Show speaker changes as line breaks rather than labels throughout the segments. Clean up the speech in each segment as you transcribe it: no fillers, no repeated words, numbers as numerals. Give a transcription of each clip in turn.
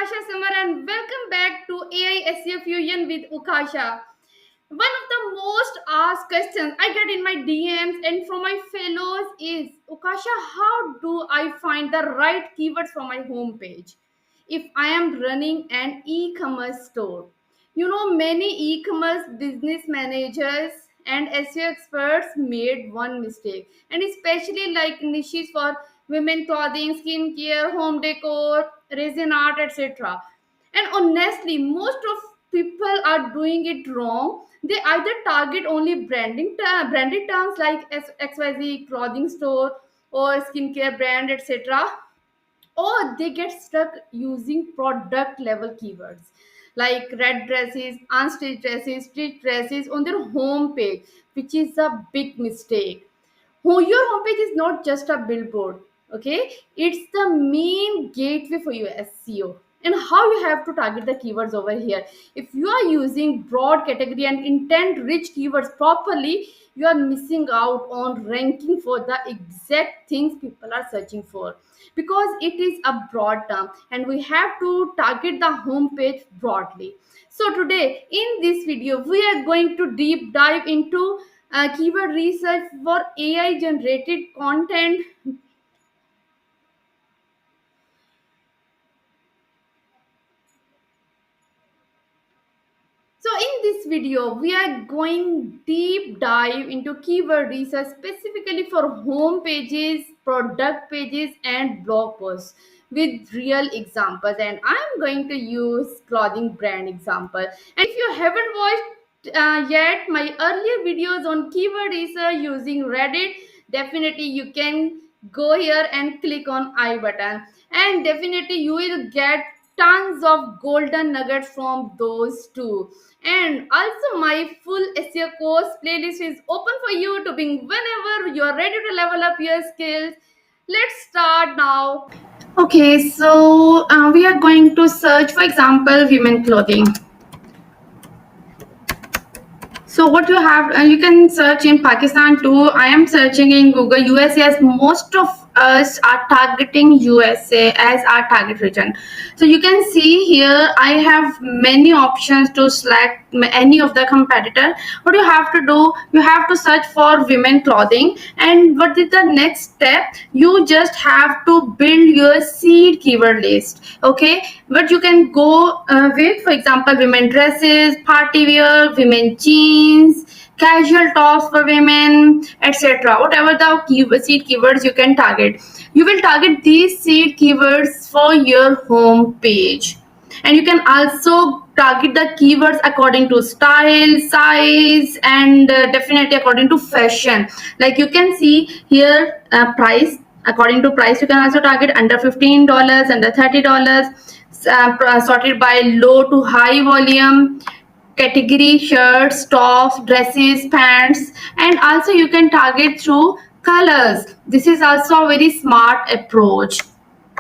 Ukasha Summer and welcome back to AI SEO Fusion with Ukasha. One of the most asked questions I get in my DMs and from my fellows is Ukasha, how do I find the right keywords for my homepage if I am running an e-commerce store? Many e-commerce business managers and SEO experts made one mistake, and especially like niches for women clothing, skincare, home decor, resin art, etc. And honestly, most of people are doing it wrong. They either target only branded terms like XYZ clothing store or skincare brand, etc., or they get stuck using product level keywords like red dresses, unstitched dresses, stitched dresses on their home page, which is a big mistake. Your homepage is not just a billboard, okay? It's the main gateway for your SEO. And how you have to target the keywords over here. If you are using broad category and intent rich keywords properly, you are missing out on ranking for the exact things people are searching for, because it is a broad term and we have to target the homepage broadly. So today in this video we are going to deep dive into keyword research for AI generated content. So in this video, we are going deep dive into keyword research specifically for home pages, product pages, and blog posts with real examples. And I'm going to use clothing brand example. And if you haven't watched yet my earlier videos on keyword research using Reddit, definitely you can go here and click on I button, and definitely you will get tons of golden nuggets from those two. And also my full SEO course playlist is open for you to bring whenever you are ready to level up your skills. Let's start now. Okay, so we are going to search, for example, women clothing. So what you have, you can search in Pakistan too. I am searching in Google USA, as most of us are targeting USA as our target region. So you can see here I have many options to select any of the competitor. What you have to do, you have to search for women clothing, and what is the next step? You just have to build your seed keyword list. Okay, but you can go with, for example, women dresses, party wear, women jeans, casual tops for women, etc. Whatever the seed keywords you can target, you will target these seed keywords for your home page. And you can also target the keywords according to style, size, and definitely according to fashion. Like you can see here, price. According to price, you can also target under $15, under $30, sorted by low to high volume category: shirts, tops, dresses, pants. And also you can target through colors. This is also a very smart approach.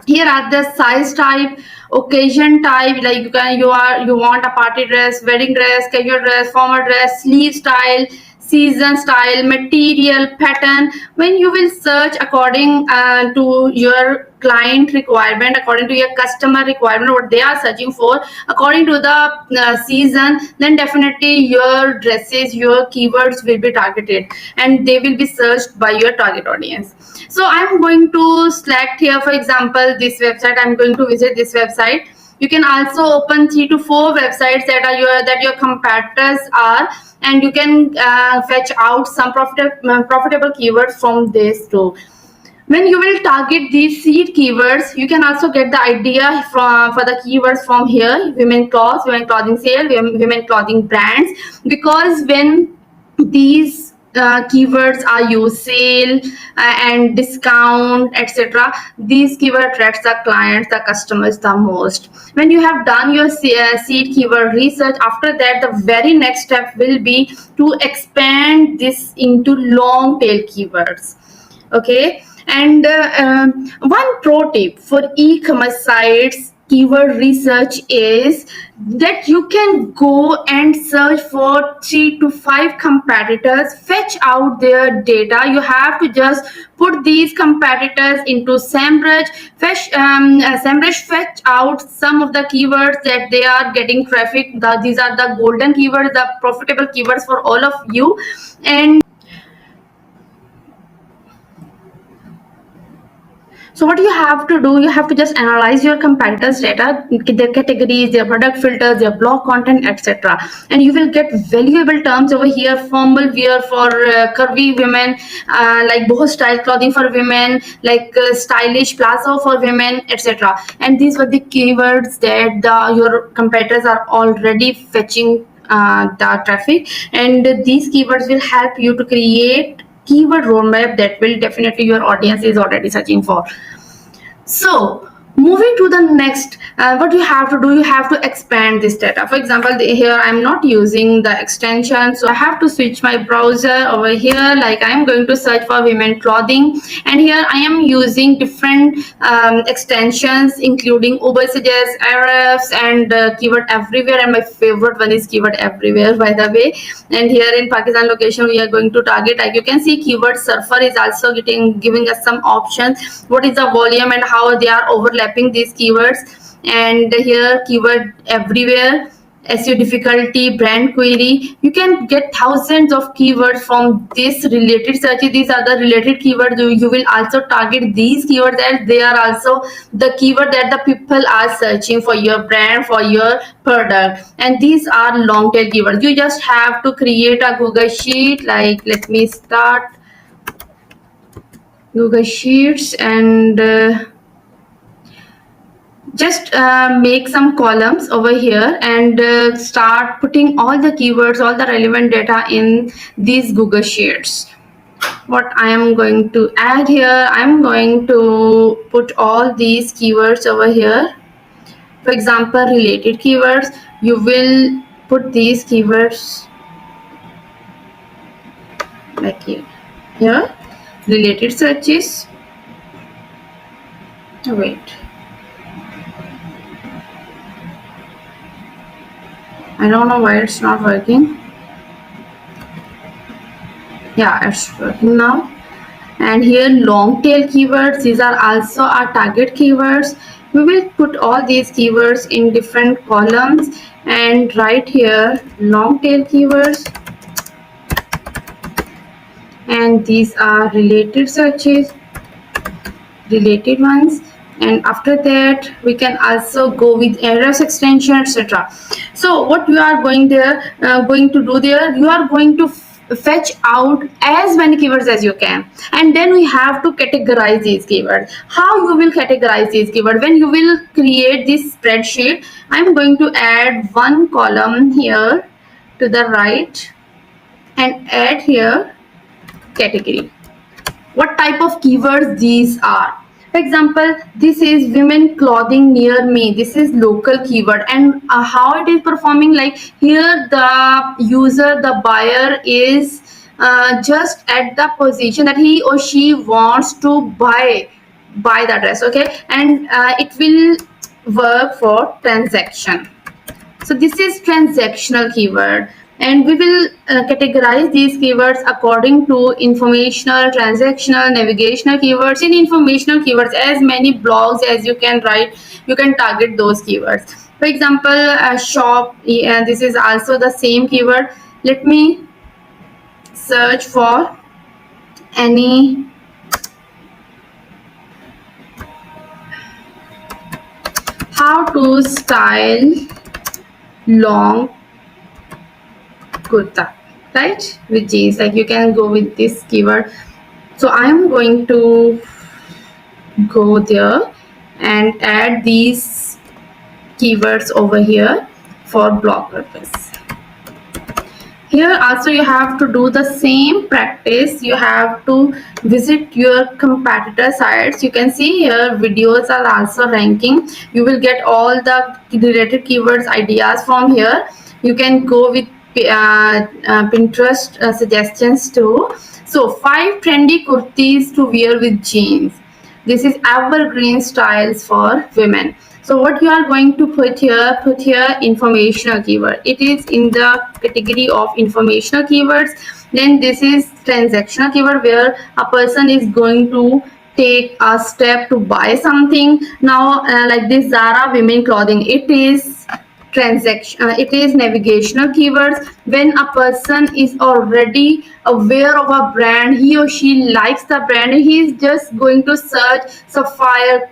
Here are the size type, occasion type, like you want a party dress, wedding dress, casual dress, formal dress, sleeve style, season style, material, pattern. When you will search according to your client requirement, according to your customer requirement, what they are searching for, according to the season, then definitely your dresses, your keywords will be targeted and they will be searched by your target audience. So I'm going to select here, for example, this website. I'm going to visit this website. You can also open 3 to 4 websites that your competitors are, and you can fetch out some profitable keywords from this too. When you will target these seed keywords, you can also get the idea for the keywords from here: women clothes, women clothing sale, women clothing brands. Because when these keywords are used, sale and discount, etc., these keyword attracts the clients, the customers the most. When you have done your seed keyword research, after that the very next step will be to expand this into long tail keywords. Okay, and one pro tip for e-commerce sites: keyword research is that you can go and search for 3 to 5 competitors, fetch out their data. You have to just put these competitors into SEMrush, SEMrush fetch out some of the keywords that they are getting traffic. These are the golden keywords, the profitable keywords for all of you. And so what you have to do, you have to just analyze your competitors' data, their categories, their product filters, their blog content, etc. And you will get valuable terms over here: formal wear for curvy women, like boho style clothing for women, like stylish plazo for women, etc. And these were the keywords that your competitors are already fetching the traffic, and these keywords will help you to create keyword roadmap that will definitely your audience is already searching for. So moving to the next, what you have to do, you have to expand this data. For example, here I'm not using the extension, so I have to switch my browser over here. Like I'm going to search for women clothing, and here I am using different extensions including Uber Suggest, Ahrefs, and Keyword Everywhere, and my favorite one is Keyword Everywhere, by the way. And here in Pakistan location we are going to target, like you can see Keyword Surfer is also giving us some options, what is the volume and how they are overlapping these keywords. And here Keyword Everywhere, SEO difficulty, brand query, you can get thousands of keywords from this related searches. These are the related keywords. You will also target these keywords as they are also the keyword that the people are searching for your brand, for your product. And these are long tail keywords. You just have to create a Google sheet. Like let me start Google Sheets, and just make some columns over here, and start putting all the keywords, all the relevant data in these Google Sheets. What I am going to add here, I'm going to put all these keywords over here. For example, related keywords, you will put these keywords like here, related searches. Wait, I don't know why it's not working. Yeah, it's working now. And here long tail keywords, these are also our target keywords. We will put all these keywords in different columns, and right here long tail keywords, and these are related searches, related ones. And after that we can also go with Ahrefs extension, etc. So what you are going to do there, you are going to fetch out as many keywords as you can, and then we have to categorize these keywords. How you will categorize these keywords? When you will create this spreadsheet, I'm going to add one column here to the right and add here category. What type of keywords these are? For example, this is women clothing near me. This is local keyword, and how it is performing, like here the user, the buyer is just at the position that he or she wants to buy the dress, okay, and it will work for transaction. So this is transactional keyword, and we will categorize these keywords according to informational, transactional, navigational keywords. In informational keywords, as many blogs as you can write, you can target those keywords. For example, shop, this is also the same keyword. Let me search for any how to style long kurta, right, with jeans. Like you can go with this keyword. So I'm going to go there and add these keywords over here for blog purpose. Here also you have to do the same practice. You have to visit your competitor sites. You can see here videos are also ranking. You will get all the related keywords ideas from here. You can go with Pinterest suggestions too. So 5 trendy kurtis to wear with jeans. This is evergreen styles for women. So what you are going to put here informational keyword. It is in the category of informational keywords. Then this is transactional keyword, where a person is going to take a step to buy something. Now like this Zara women clothing, it is transaction, it is navigational keywords. When a person is already aware of a brand, he or she likes the brand, he is just going to search Sapphire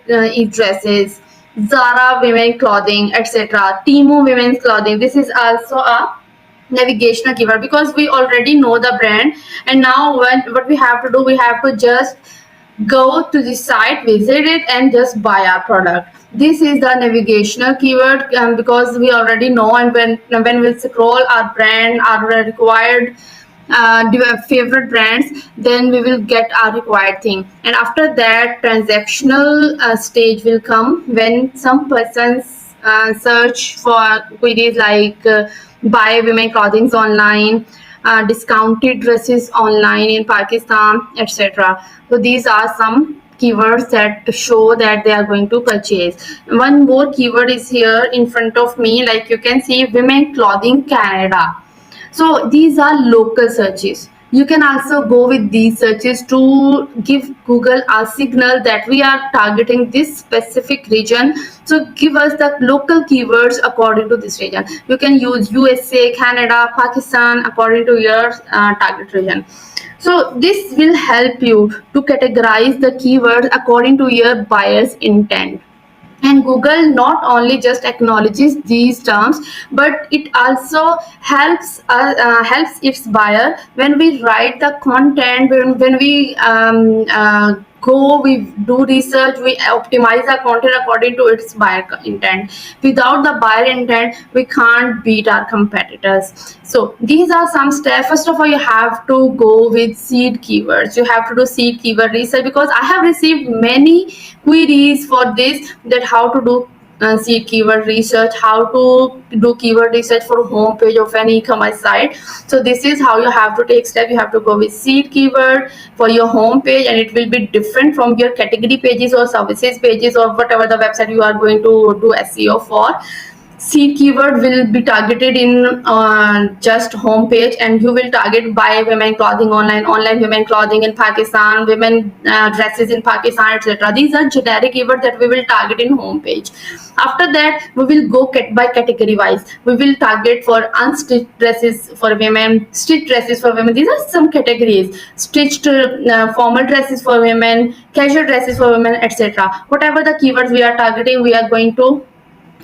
dresses, Zara women clothing, etc., Temu women's clothing. This is also a navigational keyword, because we already know the brand. And now what we have to do, we have to just go to the site, visit it, and just buy our product. This is the navigational keyword, because we already know, and when we scroll our brand, our required favorite brands, then we will get our required thing. And after that, transactional stage will come when some persons search for queries like buy women clothing online, discounted dresses online in Pakistan, etc. So these are some keywords that show that they are going to purchase. One more keyword is here in front of me, like you can see women clothing Canada. So these are local searches. You can also go with these searches to give Google a signal that we are targeting this specific region. So give us the local keywords according to this region. You can use USA, Canada, Pakistan according to your target region. So this will help you to categorize the keywords according to your buyer's intent. And Google not only just acknowledges these terms, but it also helps its buyer when we write the content, when we we do research, we optimize the content according to its buyer intent. Without the buyer intent, we can't beat our competitors. So these are some steps. First of all, you have to go with seed keywords. You have to do seed keyword research, because I have received many queries for this, that how to do seed keyword research, how to do keyword research for homepage of an e-commerce site. So this is how you have to take step. You have to go with seed keyword for your homepage, and it will be different from your category pages or services pages or whatever the website you are going to do SEO for. Seed keyword will be targeted in just homepage, and you will target buy women clothing online, online women clothing in Pakistan, women dresses in Pakistan, etc. These are generic keywords that we will target in homepage. After that, we will go by category wise. We will target for unstitched dresses for women, stitched dresses for women. These are some categories. Stitched formal dresses for women, casual dresses for women, etc. Whatever the keywords we are targeting, we are going to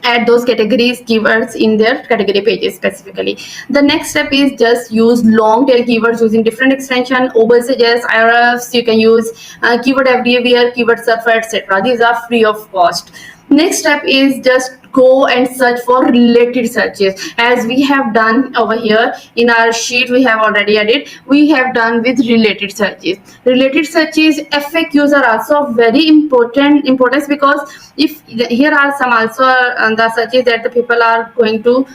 add those categories keywords in their category pages specifically. The next step is just use long tail keywords using different extension, OBSJS, IRFs. You can use keyword everywhere, keyword surfer, etc. These are free of cost. Next step is just go and search for related searches, as we have done over here in our sheet. We have already added, we have done with related searches. Related searches, FAQs are also very importance, because if here are some also the searches that the people are going to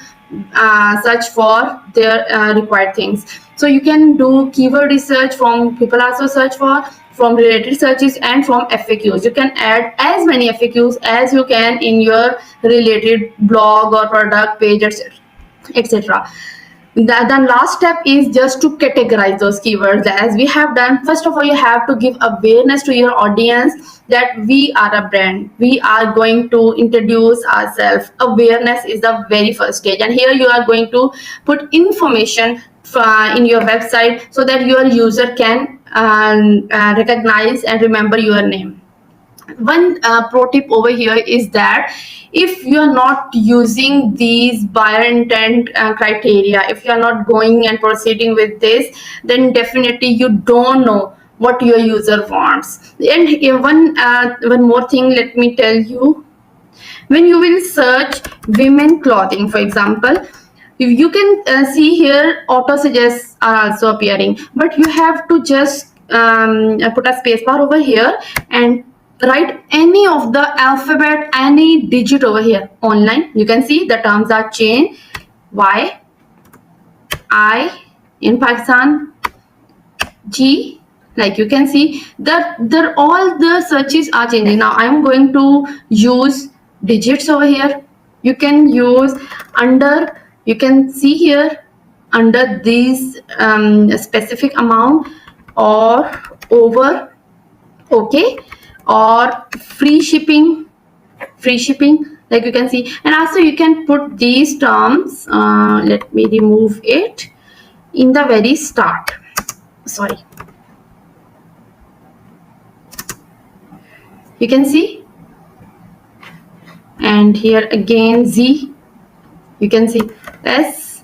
search for their required things. So you can do keyword research from people also search for, from related searches, and from FAQs. You can add as many FAQs as you can in your related blog or product page, etc. The last step is just to categorize those keywords, as we have done. First of all, you have to give awareness to your audience that we are a brand, we are going to introduce ourselves. Awareness is the very first stage, and here you are going to put information in your website so that your user can recognize and remember your name. One pro tip over here is that if you are not using these buyer intent criteria, if you are not going and proceeding with this, then definitely you don't know what your user wants. And one more thing, let me tell you. When you will search women clothing, for example, if you can see here auto suggests are also appearing, but you have to just put a space bar over here and write any of the alphabet, any digit over here. Online, you can see the terms are chain, Y, I in Pakistan, G, Like you can see that all the searches are changing. Now I'm going to use digits over here. You can use under, you can see here under these specific amount or over, okay, or free shipping, like you can see. And also you can put these terms, let me remove it in the very start, sorry. You can see, and here again Z, you can see S.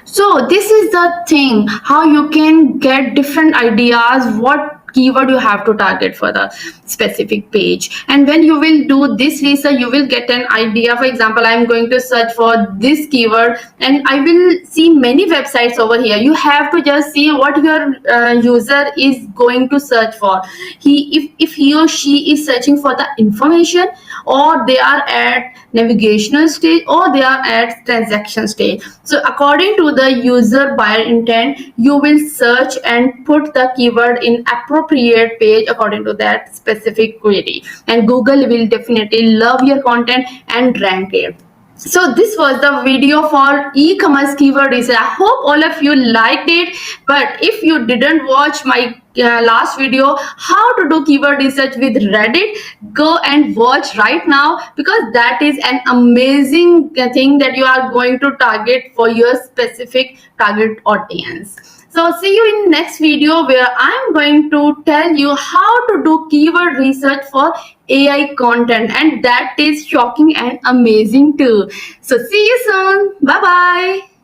So this is the thing, how you can get different ideas what keyword you have to target for the specific page. And when you will do this research, you will get an idea. For example, I'm going to search for this keyword and I will see many websites over here. You have to just see what your user is going to search for. If he or she is searching for the information, or they are at navigational stage, or they are at transaction stage. So according to the user buyer intent, you will search and put the keyword in appropriate page according to that specific query, and Google will definitely love your content and rank it. So this was the video for e-commerce keyword research. I hope all of you liked it. But if you didn't watch my last video, how to do keyword research with Reddit, go and watch right now, because that is an amazing thing that you are going to target for your specific target audience. So see you in next video, where I'm going to tell you how to do keyword research for AI content, and that is shocking and amazing too. So see you soon. Bye bye.